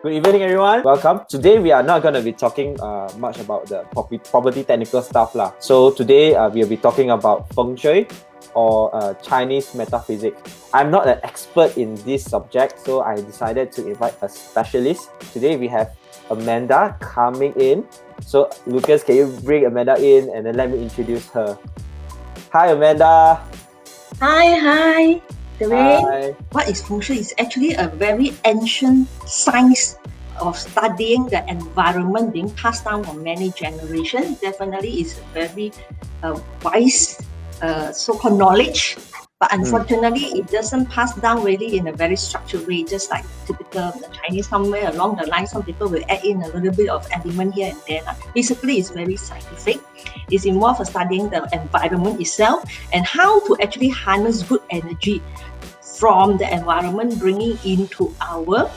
Good evening, everyone. Welcome. Today, we are not going to be talking much about the property technical stuff lah. So today, we'll be talking about Feng Shui or Chinese metaphysics. I'm not an expert in this subject, so I decided to invite a specialist. Today, we have Amanda coming in. So Lucas, can you bring Amanda in and then let me introduce her? Hi, Amanda. Hi. Hi. What is Feng Shui? It's actually a very ancient science of studying the environment being passed down for many generations. Definitely is a very wise so-called knowledge. But unfortunately, it doesn't pass down really in a very structured way, just like typical the Chinese. Somewhere along the line, some people will add in a little bit of element here and there. Basically, it's very scientific. It's involved in studying the environment itself and how to actually harness good energy from the environment, bringing into our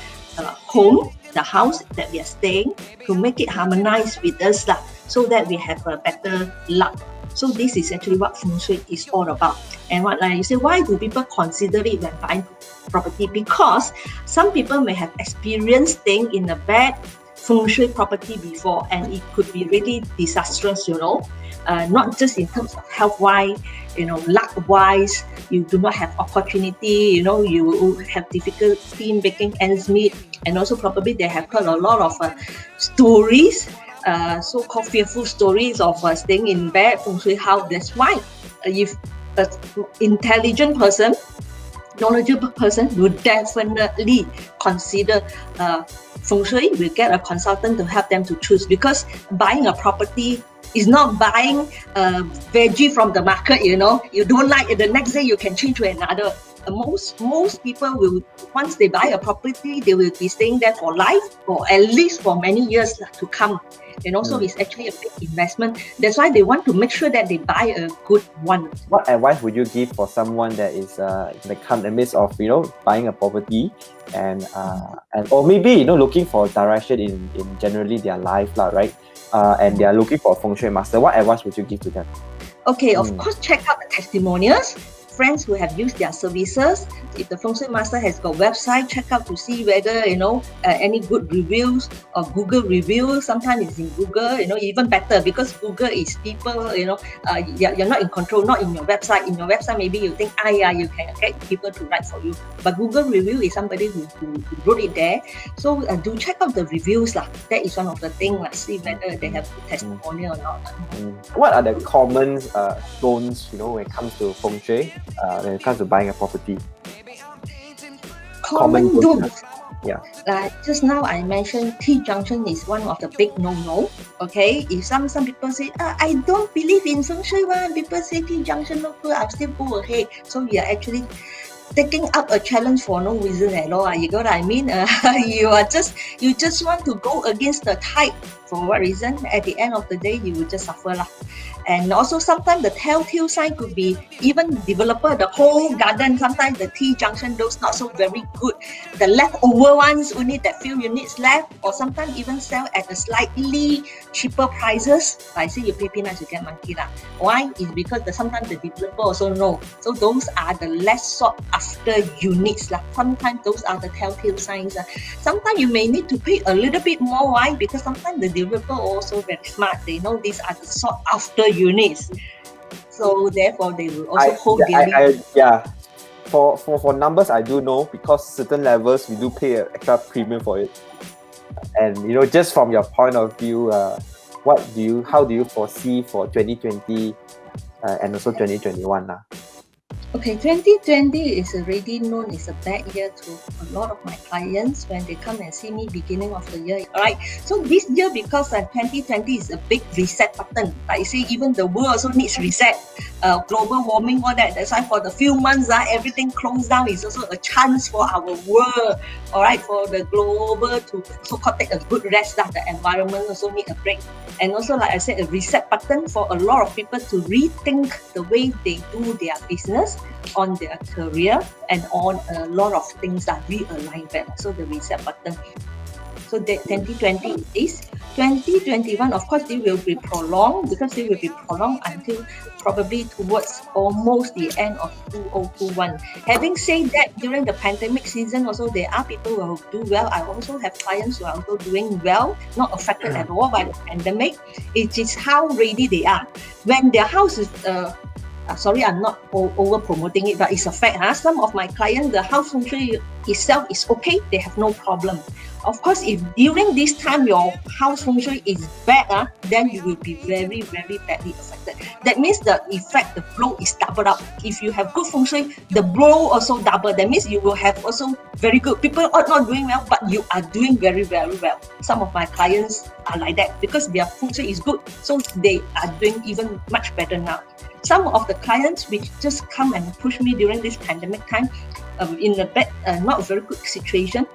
home, the house that we are staying, to make it harmonize with us, so that we have a better luck. So this is actually what Feng Shui is all about. And what you say, why do people consider it when buying property? Because some people may have experienced staying in a bad Feng Shui property before, and it could be really disastrous, not just in terms of health-wise, luck-wise, you do not have opportunity, you will have difficulty in making ends meet, and also probably they have heard a lot of stories, so-called fearful stories of staying in bad Feng Shui house. That's why if an intelligent person, knowledgeable person will definitely consider Feng Shui, will get a consultant to help them to choose, because buying a property is not buying veggie from the market, you don't like it, the next day you can change to another. Most people will, once they buy a property, they will be staying there for life, or at least for many years to come. So it's actually a big investment. That's why they want to make sure that they buy a good one. What advice would you give for someone that is in the midst of buying a property and or maybe looking for direction in generally their life right? And they are looking for a Feng Shui master. What advice would you give to them? Okay, of course, check out the testimonials. Friends who have used their services. If the Feng Shui master has got website, check out to see whether any good reviews or Google reviews. Sometimes it's in Google, even better, because Google is people, you're not in control, not in your website. In your website, maybe you think, you can get people to write for you. But Google review is somebody who wrote it there. So do check out the reviews. That is one of the things. See whether they have testimonial or not. What are the common stones, when it comes to Feng Shui? When it comes to buying a property, common don'ts. Yeah. Just now I mentioned T-junction is one of the big no-no. Okay, if some people say, I don't believe in Feng Shui one, people say T-junction no good, I'll still go ahead. So you are actually taking up a challenge for no reason at all. You got what I mean? You just want to go against the tide. For what reason? At the end of the day, you will just suffer lah. And also sometimes the telltale sign could be even developer, the whole garden, sometimes the T-junction, those not so very good. The leftover ones, only that few units left, or sometimes even sell at a slightly cheaper prices. I say you pay peanuts, you get monkey lah. Why? It's because sometimes the developer also know. So those are the less sought after units lah. Sometimes those are the telltale signs. Sometimes you may need to pay a little bit more. Why? Because sometimes the developer also very smart. They know these are the sought after units, so therefore they will also hold daily. For numbers I do know, because certain levels we do pay an extra premium for it. And just from your point of view, how do you foresee for 2020 and also 2021 now? Okay, 2020 is already known as a bad year to a lot of my clients when they come and see me beginning of the year. Alright, so this year, because 2020 is a big reset button. Like you see, even the world also needs reset. Global warming, all that. That's why for the few months, everything closed down. Is also a chance for our world, alright, for the global to so-called take a good rest. The environment also need a break. And also, like I said, a reset button for a lot of people to rethink the way they do their business, on their career, and on a lot of things that realign back. So the reset button. So that 2020 is 2021, of course, they will be prolonged because they will be prolonged until probably towards almost the end of 2021. Having said that, during the pandemic season also, there are people who do well. I also have clients who are also doing well, not affected at all by the pandemic. It is how ready they are. When their house is sorry, I'm not over promoting it, but it's a fact. Some of my clients, the house feng shui itself is okay, they have no problem. Of course, if during this time your house feng shui is bad, then you will be very, very badly affected. That means the effect, the blow is doubled up. If you have good feng shui, the blow also double. That means you will have also very good. People are not doing well, but you are doing very, very well. Some of my clients are like that because their feng shui is good, so they are doing even much better now. Some of the clients which just come and push me during this pandemic time, in a bad, not a very good situation,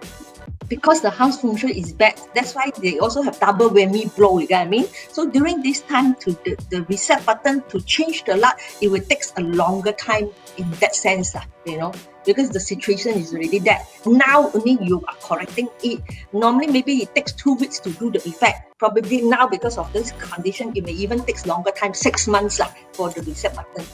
because the house feng shui is bad. That's why they also have double whammy blow, you get what I mean? So during this time, to the reset button to change the luck, it will take a longer time in that sense, because the situation is already there. Now only you are correcting it. Normally, maybe it takes 2 weeks to do the effect. Probably now, because of this condition, it may even take longer time, 6 months for the reset button.